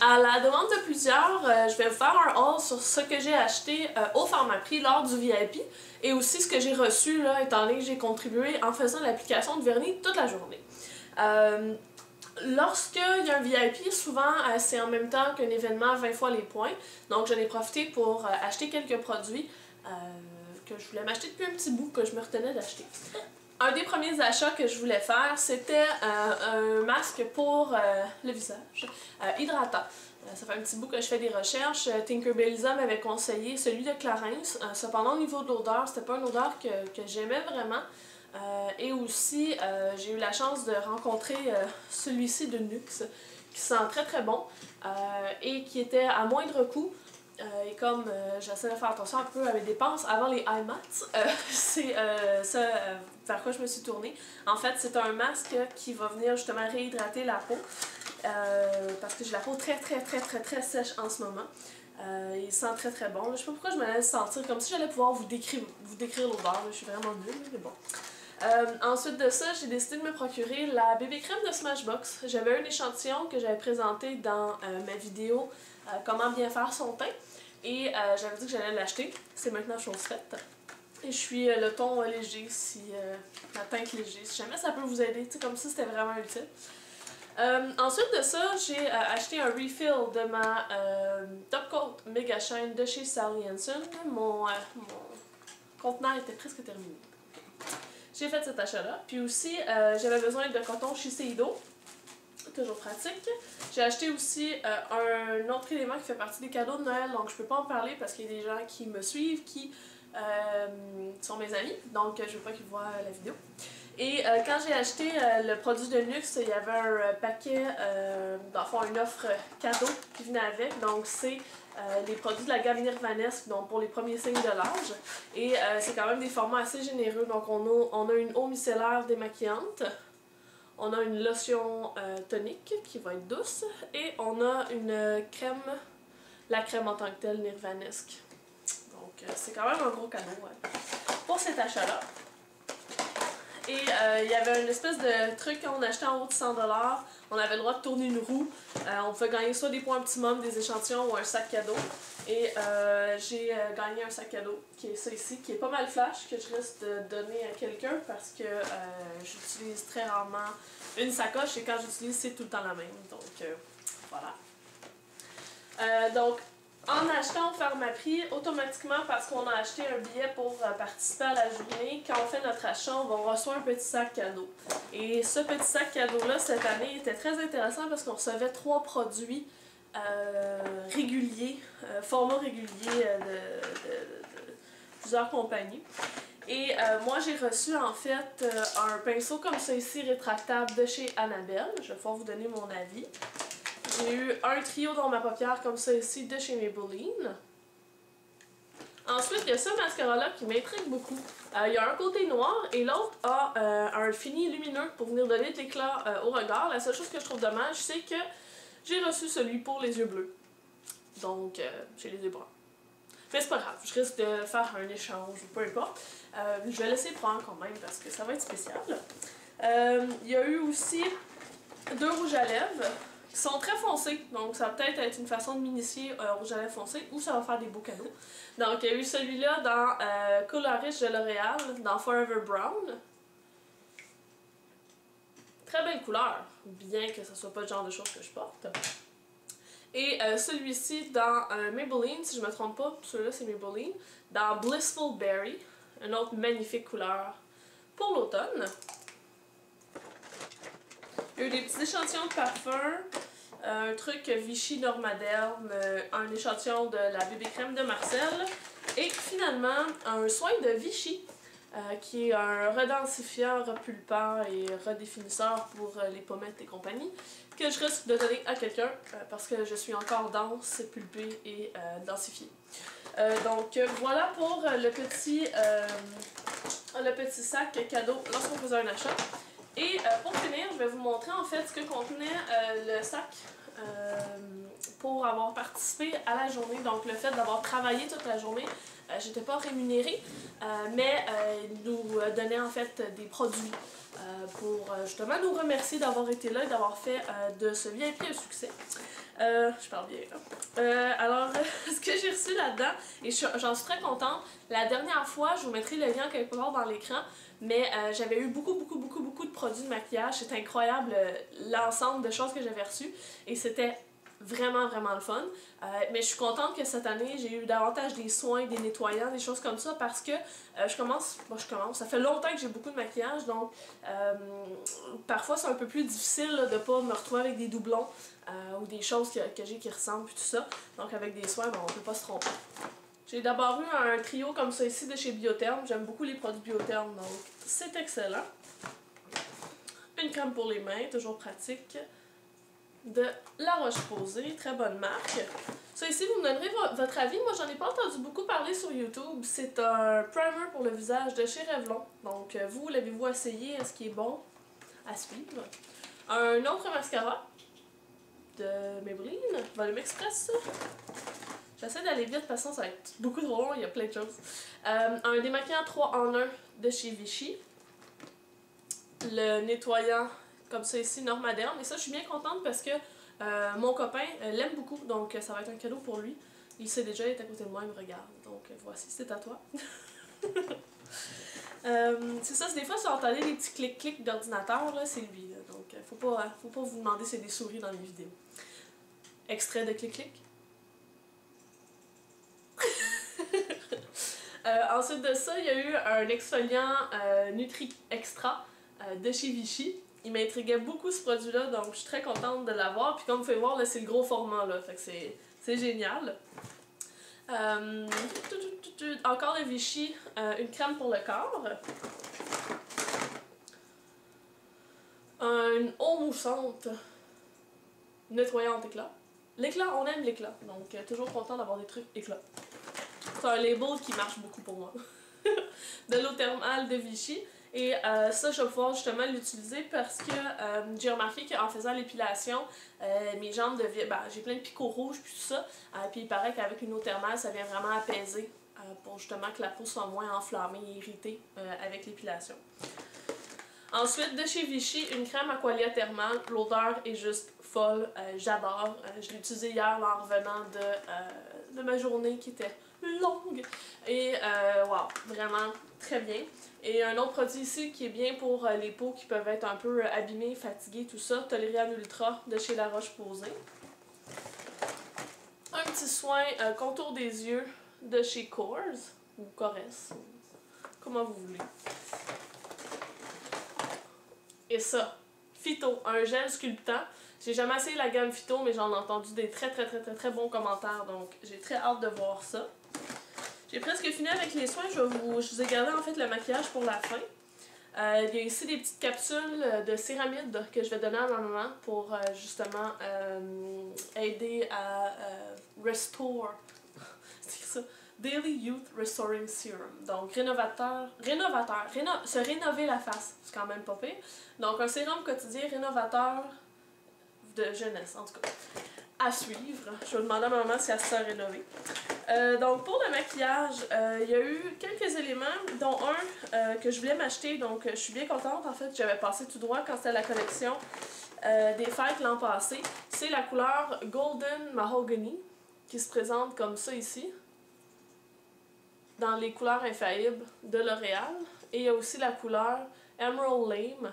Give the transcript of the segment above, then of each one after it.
À la demande de plusieurs, je vais vous faire un haul sur ce que j'ai acheté au Pharmaprix lors du VIP et aussi ce que j'ai reçu là, étant donné que j'ai contribué en faisant l'application de vernis toute la journée. Lorsqu'il y a un VIP, souvent c'est en même temps qu'un événement 20 fois les points, donc j'en ai profité pour acheter quelques produits que je voulais m'acheter depuis un petit bout que je me retenais d'acheter. Un des premiers achats que je voulais faire, c'était un masque pour le visage, hydratant. Ça fait un petit bout que je fais des recherches. Tinkerbellisa m'avait conseillé celui de Clarins. Cependant, au niveau de l'odeur, c'était pas une odeur que j'aimais vraiment. Et aussi, j'ai eu la chance de rencontrer celui-ci de Nuxe, qui sent très très bon et qui était à moindre coût. Et comme j'essaie de faire attention un peu à mes dépenses avant les IMAX, c'est ça vers quoi je me suis tournée. En fait, c'est un masque qui va venir justement réhydrater la peau parce que j'ai la peau très sèche en ce moment. Il sent très très bon. Je sais pas pourquoi je me laisse sentir comme si j'allais pouvoir vous décrire l'odeur. Je suis vraiment nulle, mais bon. Ensuite de ça, j'ai décidé de me procurer la bébé crème de Smashbox. J'avais un échantillon que j'avais présenté dans ma vidéo comment bien faire son teint. Et j'avais dit que j'allais l'acheter. C'est maintenant chose faite. Et je suis le ton léger, la teinte léger. Si jamais ça peut vous aider, comme ça c'était vraiment utile. Ensuite de ça, j'ai acheté un refill de ma Top Coat Mega Shine de chez Sally Hansen. Mon contenant était presque terminé. J'ai fait cet achat-là. Puis aussi, j'avais besoin de coton Shiseido. Toujours pratique. J'ai acheté aussi un autre élément qui fait partie des cadeaux de Noël, donc je peux pas en parler parce qu'il y a des gens qui me suivent, qui sont mes amis, donc je veux pas qu'ils voient la vidéo. Et quand j'ai acheté le produit de luxe, il y avait un paquet, dans le fond, une offre cadeau qui venait avec, donc c'est les produits de la gamme Nirvanesque, donc pour les premiers signes de l'âge. Et c'est quand même des formats assez généreux, donc on a une eau micellaire démaquillante. On a une lotion tonique qui va être douce et on a une crème, la crème en tant que telle Nirvanesque. Donc c'est quand même un gros cadeau pour cet achat-là. Et il y avait une espèce de truc qu'on achetait en haut de 100$. On avait le droit de tourner une roue. On pouvait gagner soit des points optimum, des échantillons ou un sac cadeau. Et j'ai gagné un sac cadeau qui est ça ici, qui est pas mal flash, que je risque de donner à quelqu'un parce que j'utilise très rarement une sacoche et quand j'utilise c'est tout le temps la même. Donc voilà. Donc en achetant au Pharmaprix, automatiquement parce qu'on a acheté un billet pour participer à la journée, quand on fait notre achat, on reçoit un petit sac cadeau. Et ce petit sac cadeau-là, cette année, était très intéressant parce qu'on recevait 3 produits réguliers, format régulier de plusieurs compagnies. Et moi j'ai reçu en fait un pinceau comme ça ici rétractable de chez Annabelle. Je vais pouvoir vous donner mon avis. J'ai eu un trio dans ma paupière comme ça ici de chez Maybelline. Ensuite, il y a ce mascara-là qui m'intrigue beaucoup. Il y a un côté noir et l'autre a un fini lumineux pour venir donner de l'éclat au regard. La seule chose que je trouve dommage, c'est que j'ai reçu celui pour les yeux bleus. Donc, j'ai les yeux bruns. Mais c'est pas grave, je risque de faire un échange ou peu importe. Je vais laisser prendre quand même parce que ça va être spécial. Il y a eu aussi 2 rouges à lèvres qui sont très foncés. Donc, ça va peut-être être une façon de m'initier au rouge à lèvres foncé ou ça va faire des beaux cadeaux. Donc, il y a eu celui-là dans Colorish de L'Oréal, dans Forever Brown. Très belle couleur, bien que ce soit pas le genre de choses que je porte. Et celui-ci dans Maybelline, si je me trompe pas, celui-là c'est Maybelline, dans Blissful Berry, une autre magnifique couleur pour l'automne. Il y a eu des petits échantillons de parfum, un truc Vichy Normaderm, un échantillon de la bébé crème de Marcel, et finalement un soin de Vichy, qui est un redensifiant, repulpant et redéfinisseur pour les pommettes et compagnie, que je risque de donner à quelqu'un parce que je suis encore dense, pulpée et densifiée. Donc voilà pour le petit sac cadeau lorsqu'on faisait un achat. Et pour finir, je vais vous montrer en fait ce que contenait le sac pour avoir participé à la journée. Donc le fait d'avoir travaillé toute la journée, j'étais pas rémunérée, mais il nous donnait en fait des produits pour justement nous remercier d'avoir été là et d'avoir fait de ce VIP un succès. Je parle bien là. Alors, ce que j'ai reçu là-dedans, et j'en suis très contente, la dernière fois, je vous mettrai le lien quelque part dans l'écran, mais j'avais eu beaucoup de produits de maquillage. C'était incroyable l'ensemble de choses que j'avais reçues et c'était vraiment le fun. Mais je suis contente que cette année, j'ai eu davantage des soins, des nettoyants, des choses comme ça parce que je commence, ça fait longtemps que j'ai beaucoup de maquillage, donc parfois c'est un peu plus difficile là, de pas me retrouver avec des doublons ou des choses que j'ai qui ressemblent puis tout ça. Donc avec des soins, on peut pas se tromper. J'ai d'abord eu un trio comme ça ici de chez Biotherm. J'aime beaucoup les produits Biotherm, donc c'est excellent. Une crème pour les mains, toujours pratique. De La Roche-Posay, très bonne marque. Ça ici, vous me donnerez votre avis. Moi, j'en ai pas entendu beaucoup parler sur YouTube. C'est un primer pour le visage de chez Revlon. Donc, vous, l'avez-vous essayé? Est-ce qu'il est bon à suivre? Un autre mascara de Maybelline, Volume Express. J'essaie d'aller vite, parce que ça va être beaucoup trop long, il y a plein de choses. Un démaquillant 3 en 1 de chez Vichy. Le nettoyant comme ça ici, Normaderm. Et ça, je suis bien contente parce que mon copain l'aime beaucoup, donc ça va être un cadeau pour lui. Il sait déjà, il est à côté de moi, il me regarde. Donc voici, c'est à toi. C'est ça, des fois, si vous entendez des petits clics-clics d'ordinateur, c'est lui. Là. Donc faut pas vous demander si c'est des souris dans les vidéos. Extrait de clic-clic. Ensuite de ça, il y a eu un exfoliant Nutri Extra de chez Vichy. Il m'intriguait beaucoup ce produit-là, donc je suis très contente de l'avoir. Puis comme vous pouvez voir, c'est le gros format, là, fait que c'est génial. Encore de Vichy, une crème pour le corps. Une eau moussante nettoyante éclat. L'éclat, on aime l'éclat, donc toujours content d'avoir des trucs éclat. C'est un label qui marche beaucoup pour moi. De l'eau thermale de Vichy. Et ça, je vais pouvoir justement l'utiliser parce que j'ai remarqué qu'en faisant l'épilation, mes jambes deviennent... j'ai plein de picots rouges puis tout ça. Puis il paraît qu'avec une eau thermale, ça vient vraiment apaiser pour justement que la peau soit moins enflammée et irritée avec l'épilation. Ensuite, de chez Vichy, une crème Aqualia thermale. L'odeur est juste folle. J'adore. Je l'ai utilisée hier là, en revenant de ma journée qui était longue. Et wow, vraiment très bien. Et un autre produit ici qui est bien pour les peaux qui peuvent être un peu abîmées, fatiguées, tout ça. Toleriane Ultra de chez La Roche-Posay. Un petit soin contour des yeux de chez Kors ou Kores, comment vous voulez. Et ça, Phyto, un gel sculptant. J'ai jamais essayé la gamme Phyto, mais j'en ai entendu des très bons commentaires, donc j'ai très hâte de voir ça. J'ai presque fini avec les soins, je vous ai gardé en fait le maquillage pour la fin. Il y a ici des petites capsules de céramide que je vais donner à ma maman pour justement aider à restore, c'est ça, Daily Youth Restoring Serum. Donc se rénover la face, c'est quand même pas pire. Donc un sérum quotidien rénovateur de jeunesse en tout cas. À suivre. Je vais demander à ma maman si elle se sent rénovée. Donc pour le maquillage, il y a eu quelques éléments, dont un que je voulais m'acheter, donc je suis bien contente. En fait, j'avais passé tout droit quand c'était la collection des fêtes l'an passé. C'est la couleur Golden Mahogany qui se présente comme ça ici, dans les couleurs infaillibles de L'Oréal. Et il y a aussi la couleur Emerald Lame,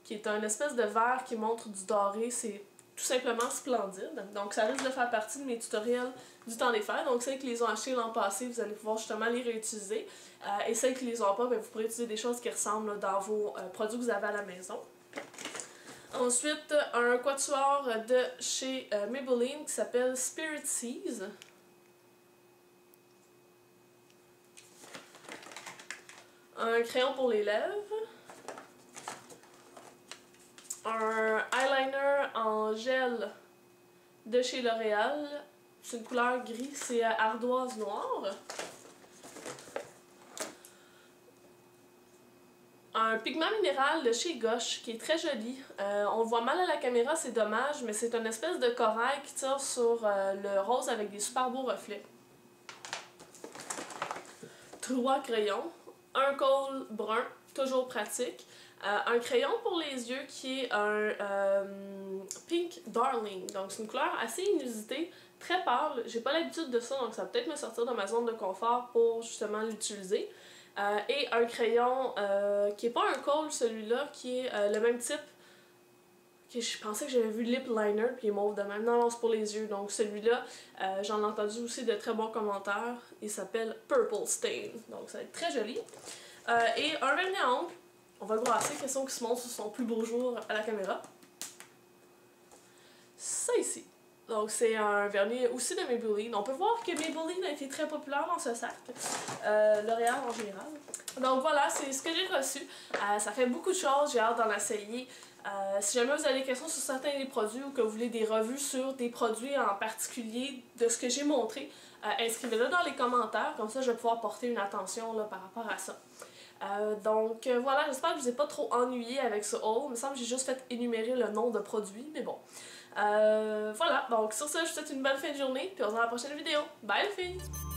qui est un espèce de vert qui montre du doré. C'est tout simplement splendide. Donc ça risque de faire partie de mes tutoriels du temps des fêtes. Donc celles qui les ont achetés l'an passé, vous allez pouvoir justement les réutiliser. Et celles qui les ont pas, vous pourrez utiliser des choses qui ressemblent là, dans vos produits que vous avez à la maison. Ensuite, un quatuor de chez Maybelline qui s'appelle Spirit Seas. Un crayon pour les lèvres. Un eyeliner en gel de chez L'Oréal. C'est une couleur gris, c'est ardoise noire. Un pigment minéral de chez Gosh qui est très joli. On le voit mal à la caméra, c'est dommage, mais c'est une espèce de corail qui tire sur le rose avec des super beaux reflets. 3 crayons. Un col brun, toujours pratique. Un crayon pour les yeux qui est un Pink Darling. Donc c'est une couleur assez inusitée, très pâle. J'ai pas l'habitude de ça, donc ça va peut-être me sortir de ma zone de confort pour justement l'utiliser. Et un crayon qui est pas un kohl celui-là, qui est le même type. Je pensais que j'avais vu Lip Liner, puis il est mauve de même. Non, non, c'est pour les yeux. Donc celui-là, j'en ai entendu aussi de très bons commentaires. Il s'appelle Purple Stain. Donc ça va être très joli. Et un vernis à ongles. On va le brasser, question qu'il se montre sur son plus beau jour à la caméra. Ça ici. Donc c'est un vernis aussi de Maybelline. On peut voir que Maybelline a été très populaire dans ce sac. L'Oréal en général. Donc voilà, c'est ce que j'ai reçu. Ça fait beaucoup de choses, j'ai hâte d'en essayer. Si jamais vous avez des questions sur certains des produits ou que vous voulez des revues sur des produits en particulier de ce que j'ai montré, inscrivez-le dans les commentaires, comme ça je vais pouvoir porter une attention là, par rapport à ça. Donc voilà, j'espère que je vous ai pas trop ennuyé avec ce haul. Il me semble que j'ai juste fait énumérer le nom de produits, mais bon. Voilà, donc sur ça, je vous souhaite une bonne fin de journée, puis on se voit dans la prochaine vidéo. Bye les filles!